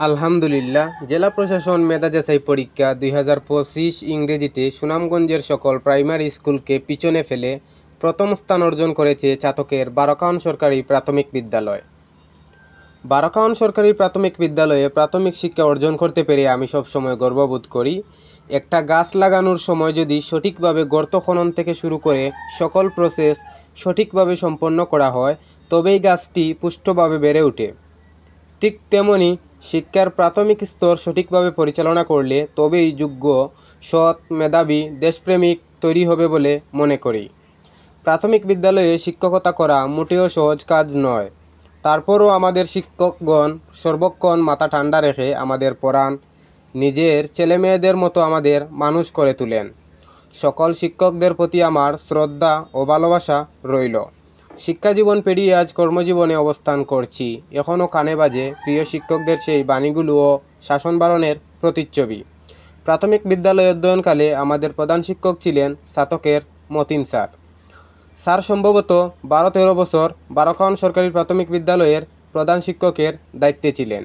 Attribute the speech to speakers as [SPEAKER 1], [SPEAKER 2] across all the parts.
[SPEAKER 1] আলহামদুলিল্লাহ, জেলা প্রশাসন মেধা যাচাই পরীক্ষা 2025 ইংরেজিতে সুনামগঞ্জের সকল প্রাইমারি স্কুলকে পিছনে ফেলে প্রথম স্থান অর্জন করেছে চাতকের বারকাউন সরকারি প্রাথমিক বিদ্যালয়। বারকাউন সরকারি প্রাথমিক বিদ্যালয়ে প্রাথমিক শিক্ষা অর্জন করতে পেরে আমি সবসময় গর্ববোধ করি। একটা গাছ লাগানোর সময় যদি সঠিকভাবে গর্ত খনন থেকে শুরু করে সকল প্রসেস সঠিকভাবে সম্পন্ন করা হয়, তবেই গাছটি পুষ্টভাবে বেড়ে ওঠে। ঠিক তেমনি শিক্ষার প্রাথমিক স্তর সঠিকভাবে পরিচালনা করলে তবেই যোগ্য, সৎ, মেধাবী, দেশপ্রেমিক তৈরি হবে বলে মনে করি। প্রাথমিক বিদ্যালয়ে শিক্ষকতা করা মোটেও সহজ কাজ নয়। তারপরও আমাদের শিক্ষকগণ সর্বক্ষণ মাথা ঠান্ডা রেখে আমাদের পড়ান, নিজের ছেলেমেয়েদের মতো আমাদের মানুষ করে তোলেন। সকল শিক্ষকদের প্রতি আমার শ্রদ্ধা ও ভালোবাসা রইল। শিক্ষাজীবন পেরিয়ে আজ কর্মজীবনে অবস্থান করছি। এখনও কানে বাজে প্রিয় শিক্ষকদের সেই বাণীগুলো ও শাসন বারণের প্রতিচ্ছবি। প্রাথমিক বিদ্যালয়ে অধ্যয়নকালে আমাদের প্রধান শিক্ষক ছিলেন চাতকের মতিন স্যার। স্যার সম্ভবত 12-13 বছর বারকাউন সরকারি প্রাথমিক বিদ্যালয়ের প্রধান শিক্ষকের দায়িত্বে ছিলেন।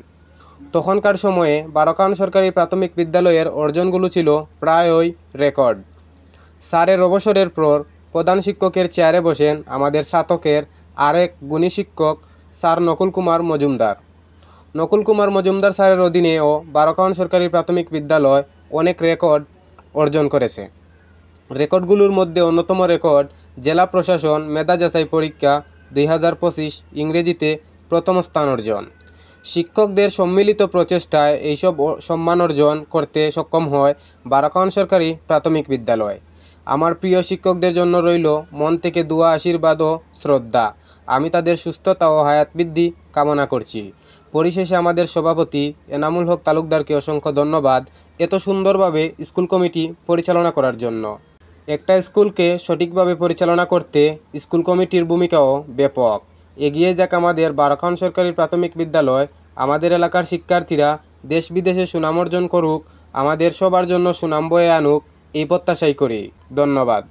[SPEAKER 1] তখনকার সময়ে বারকাউন সরকারি প্রাথমিক বিদ্যালয়ের অর্জনগুলো ছিল প্রায়ই রেকর্ড। স্যারের অবসরের পর প্রধান শিক্ষকের চেয়ারে বসেন আমাদের চাতকের আরেক গুণী শিক্ষক স্যার নকুল কুমার মজুমদার। নকুল কুমার মজুমদার স্যারের অধীনেও বারকাউন সরকারি প্রাথমিক বিদ্যালয় অনেক রেকর্ড অর্জন করেছে। রেকর্ডগুলোর মধ্যে অন্যতম রেকর্ড জেলা প্রশাসন মেধা যাচাই পরীক্ষা 2025 ইংরেজিতে প্রথম স্থান অর্জন। শিক্ষকদের সম্মিলিত প্রচেষ্টায় এইসব সম্মান অর্জন করতে সক্ষম হয় বারকাউন সরকারি প্রাথমিক বিদ্যালয়। আমার প্রিয় শিক্ষকদের জন্য রইল মন থেকে দোয়া, আশীর্বাদ ও শ্রদ্ধা। আমি তাদের সুস্থতা ও হায়াত বৃদ্ধি কামনা করছি। পরিশেষে আমাদের সভাপতি এনামুল হক তালুকদারকে অসংখ্য ধন্যবাদ এত সুন্দরভাবে স্কুল কমিটি পরিচালনা করার জন্য। একটা স্কুলকে সঠিকভাবে পরিচালনা করতে স্কুল কমিটির ভূমিকাও ব্যাপক। এগিয়ে যাক আমাদের বারকাউন সরকারি প্রাথমিক বিদ্যালয়। আমাদের এলাকার শিক্ষার্থীরা দেশ বিদেশে সুনাম অর্জন করুক, আমাদের সবার জন্য সুনাম বয়ে আনুক, এই প্রত্যাশাই করি। ধন্যবাদ।